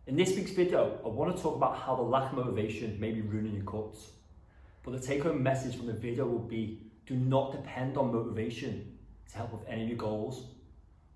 In this week's video, I want to talk about how the lack of motivation may be ruining your cuts. But the take-home message from the video will be, do not depend on motivation to help with any of your goals,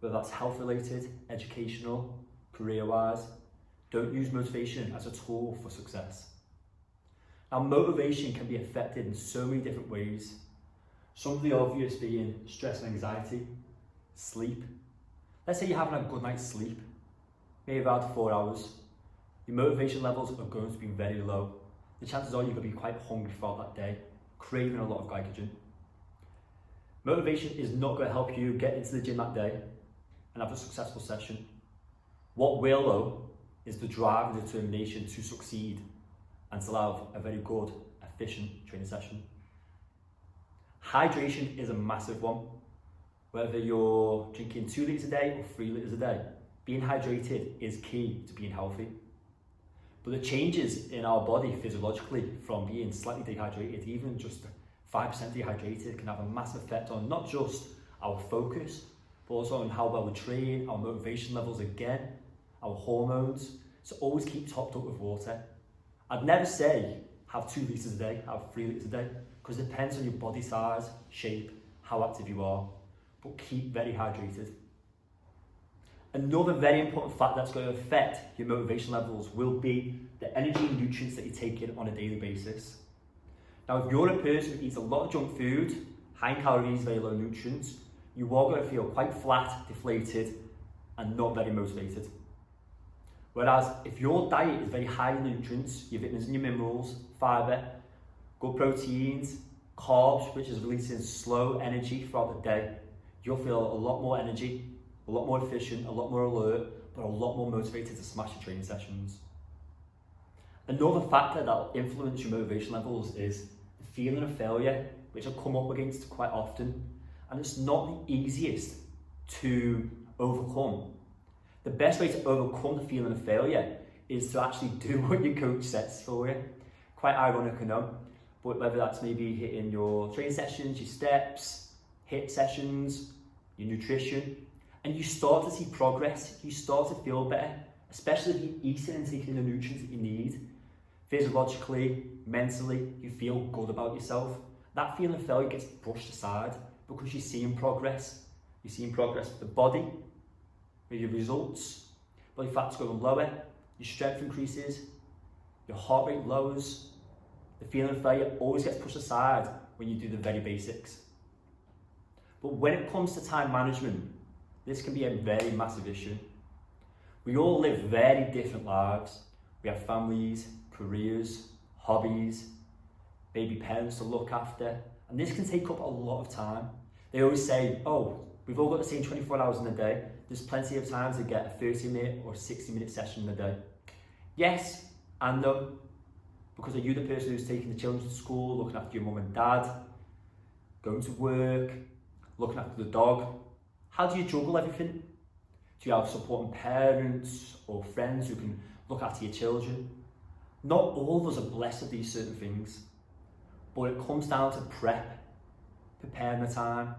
whether that's health-related, educational, career-wise. Don't use motivation as a tool for success. Now, motivation can be affected in so many different ways. Some of the obvious being stress and anxiety, sleep. Let's say you're having a good night's sleep, maybe about 4 hours. Your motivation levels are going to be very low. The chances are you're going to be quite hungry throughout that day, craving a lot of glycogen. Motivation is not going to help you get into the gym that day and have a successful session. What will though is the drive and determination to succeed and to have a very good, efficient training session. Hydration is a massive one. Whether you're drinking 2 litres a day or 3 litres a day, being hydrated is key to being healthy. But the changes in our body physiologically from being slightly dehydrated, even just 5% dehydrated, can have a massive effect on not just our focus, but also on how well we train, our motivation levels again, our hormones. So always keep topped up with water. I'd never say have 2 litres a day, have 3 litres a day, because it depends on your body size, shape, how active you are, but keep very hydrated. Another very important fact that's going to affect your motivation levels will be the energy and nutrients that you take in on a daily basis. Now, if you're a person who eats a lot of junk food, high in calories, very low nutrients, you are going to feel quite flat, deflated, and not very motivated. Whereas if your diet is very high in nutrients, your vitamins and your minerals, fibre, good proteins, carbs, which is releasing slow energy throughout the day, you'll feel a lot more energy, a lot more efficient, a lot more alert, but a lot more motivated to smash your training sessions. Another factor that will influence your motivation levels is the feeling of failure, which I come up against quite often, and it's not the easiest to overcome. The best way to overcome the feeling of failure is to actually do what your coach sets for you. Quite ironic, I know, but whether that's maybe hitting your training sessions, your steps, HIIT sessions, your nutrition, and you start to see progress, you start to feel better, especially if you're eating and taking the nutrients that you need. Physiologically, mentally, you feel good about yourself. That feeling of failure gets brushed aside because you're seeing progress. You're seeing progress with the body, with your results, body fat's going lower, your strength increases, your heart rate lowers. The feeling of failure always gets pushed aside when you do the very basics. But when it comes to time management, this can be a very massive issue. We all live very different lives. We have families, careers, hobbies, baby parents to look after, and this can take up a lot of time. They always say, oh, we've all got the same 24 hours in a day. There's plenty of time to get a 30-minute or 60-minute session in a day. Yes and no, because are you the person who's taking the children to school, looking after your mum and dad, going to work, looking after the dog? How do you juggle everything? Do you have supporting parents or friends who can look after your children? Not all of us are blessed with these certain things, but it comes down to preparing the time,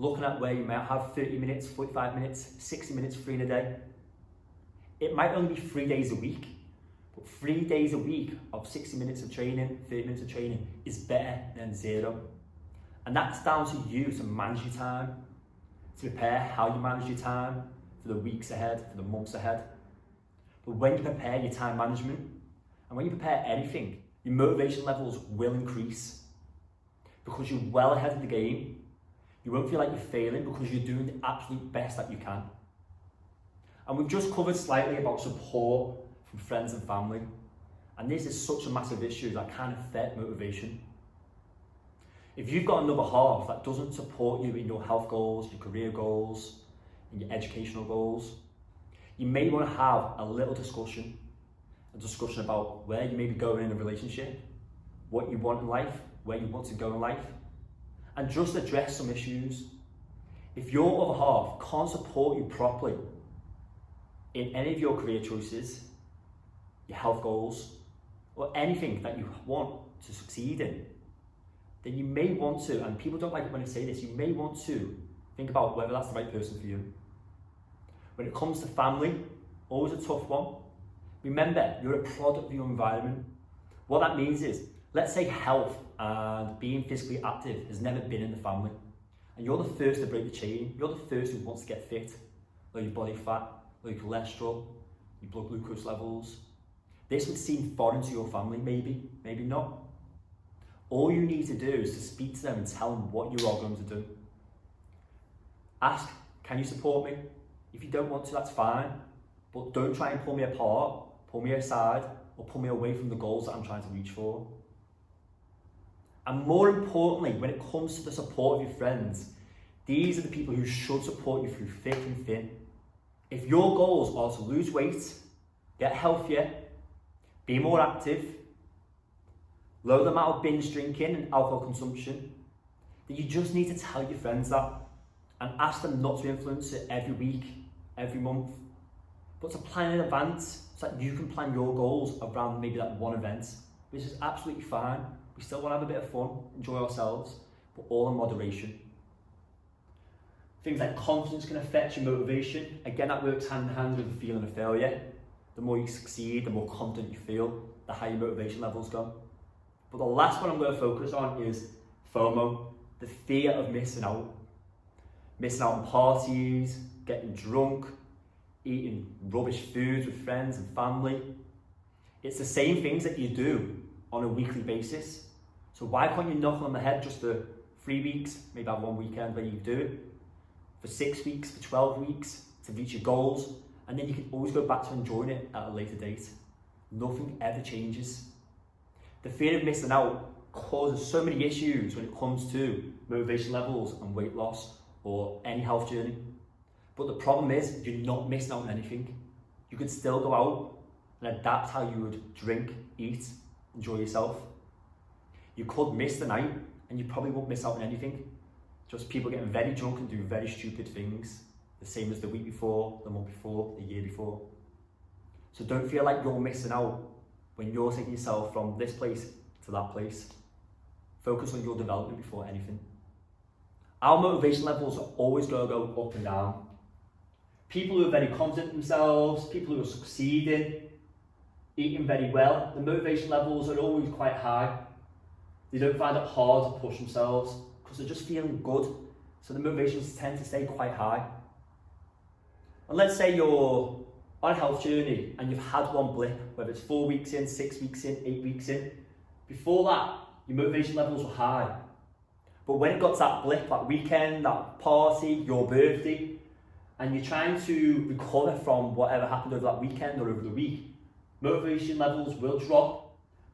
looking at where you might have 30 minutes, 45 minutes, 60 minutes free in a day. It might only be 3 days a week, but 3 days a week of 60 minutes of training, 30 minutes of training is better than 0. And that's down to you to manage your time, to prepare how you manage your time for the weeks ahead, for the months ahead. But when you prepare your time management, and when you prepare anything, your motivation levels will increase because you're well ahead of the game. You won't feel like you're failing because you're doing the absolute best that you can. And we've just covered slightly about support from friends and family. And this is such a massive issue that can affect motivation. If you've got another half that doesn't support you in your health goals, your career goals, and your educational goals, you may want to have a little discussion about where you may be going in a relationship, what you want in life, where you want to go in life, and just address some issues. If your other half can't support you properly in any of your career choices, your health goals, or anything that you want to succeed in, then you may want to, and people don't like it when I say this, you may want to think about whether that's the right person for you. When it comes to family, always a tough one. Remember, you're a product of your environment. What that means is, let's say health and being physically active has never been in the family, and you're the first to break the chain. You're the first who wants to get fit, lower your body fat, lower your cholesterol, your blood glucose levels. This would seem foreign to your family, maybe not. All you need to do is to speak to them and tell them what you are going to do. Ask, can you support me? If you don't want to, that's fine, but don't try and pull me apart, pull me aside, or pull me away from the goals that I'm trying to reach for. And more importantly, when it comes to the support of your friends, these are the people who should support you through thick and thin. If your goals are to lose weight, get healthier, be more active, lower the amount of binge drinking and alcohol consumption, then you just need to tell your friends that and ask them not to influence it every week, every month, but to plan in advance so that you can plan your goals around maybe that one event, which is absolutely fine. We still want to have a bit of fun, enjoy ourselves, but all in moderation. Things like confidence can affect your motivation. Again, that works hand in hand with the feeling of failure. The more you succeed, the more confident you feel, the higher your motivation levels go. But the last one I'm going to focus on is FOMO, the fear of missing out. Missing out on parties, getting drunk, eating rubbish foods with friends and family. It's the same things that you do on a weekly basis. So why can't you knock on the head just for 3 weeks, maybe have one weekend where you do it, for 6 weeks, for 12 weeks, to reach your goals, and then you can always go back to enjoying it at a later date. Nothing ever changes. The fear of missing out causes so many issues when it comes to motivation levels and weight loss or any health journey. But the problem is you're not missing out on anything. You could still go out and adapt how you would drink, eat, enjoy yourself. You could miss the night and you probably won't miss out on anything. Just people getting very drunk and doing very stupid things, the same as the week before, the month before, the year before. So don't feel like you're missing out when you're taking yourself from this place to that place. Focus on your development before anything. Our motivation levels are always going to go up and down. People who are very confident in themselves, people who are succeeding, eating very well, the motivation levels are always quite high. They don't find it hard to push themselves because they're just feeling good. So the motivations tend to stay quite high. And let's say you're on a health journey and you've had one blip, whether it's 4 weeks in, 6 weeks in, 8 weeks in. Before that, your motivation levels were high. But when it got to that blip, that weekend, that party, your birthday, and you're trying to recover from whatever happened over that weekend or over the week, motivation levels will drop.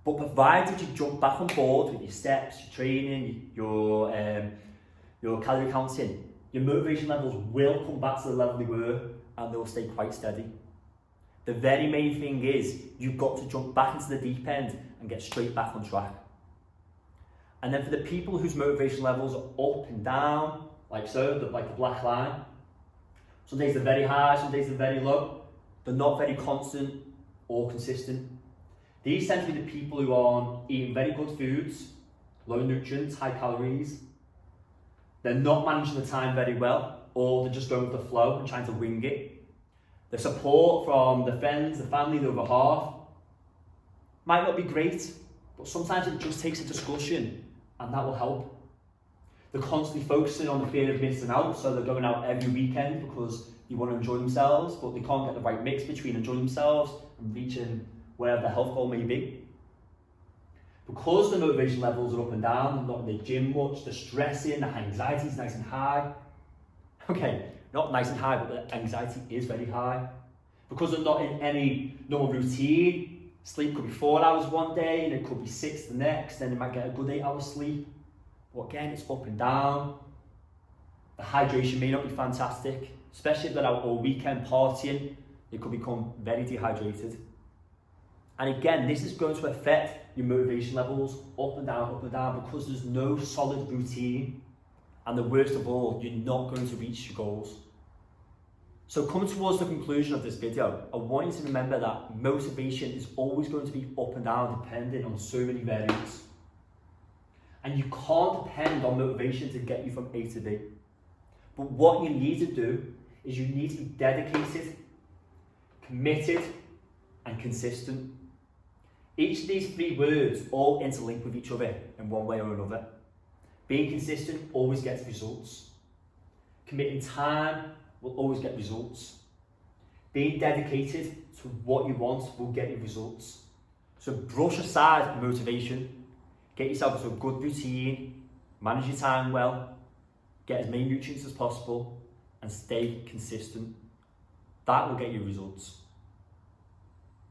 But provided you jump back on board with your steps, your training, your calorie counting, your motivation levels will come back to the level they were and they'll stay quite steady. The very main thing is you've got to jump back into the deep end and get straight back on track. And then for the people whose motivation levels are up and down, like so, like the black line, some days they're very high, some days they're very low, they're not very constant or consistent. These tend to be the people who are eating very good foods, low nutrients, high calories. They're not managing the time very well, or they're just going with the flow and trying to wing it. The support from the friends, the family, the other half might not be great, but sometimes it just takes a discussion and that will help. They're constantly focusing on the fear of missing out, so they're going out every weekend because they want to enjoy themselves, but they can't get the right mix between enjoying themselves and reaching wherever the health goal may be. Because the motivation levels are up and down, they're not in the gym much, they're stressing, the anxiety is nice and high. Okay, not nice and high, but the anxiety is very high. Because they're not in any normal routine, sleep could be 4 hours one day and it could be 6 the next, then they might get a good 8 hours sleep. But again, it's up and down. The hydration may not be fantastic, especially if they're out all weekend partying, they could become very dehydrated. And again, this is going to affect your motivation levels up and down, because there's no solid routine. And the worst of all, you're not going to reach your goals. So coming towards the conclusion of this video, I want you to remember that motivation is always going to be up and down depending on so many variables. And you can't depend on motivation to get you from A to B. But what you need to do is you need to be dedicated, committed, and consistent. Each of these three words all interlink with each other in one way or another. Being consistent always gets results. Committing time will always get results. Being dedicated to what you want will get you results. So brush aside motivation, get yourself into a good routine, manage your time well, get as many nutrients as possible, and stay consistent. That will get you results.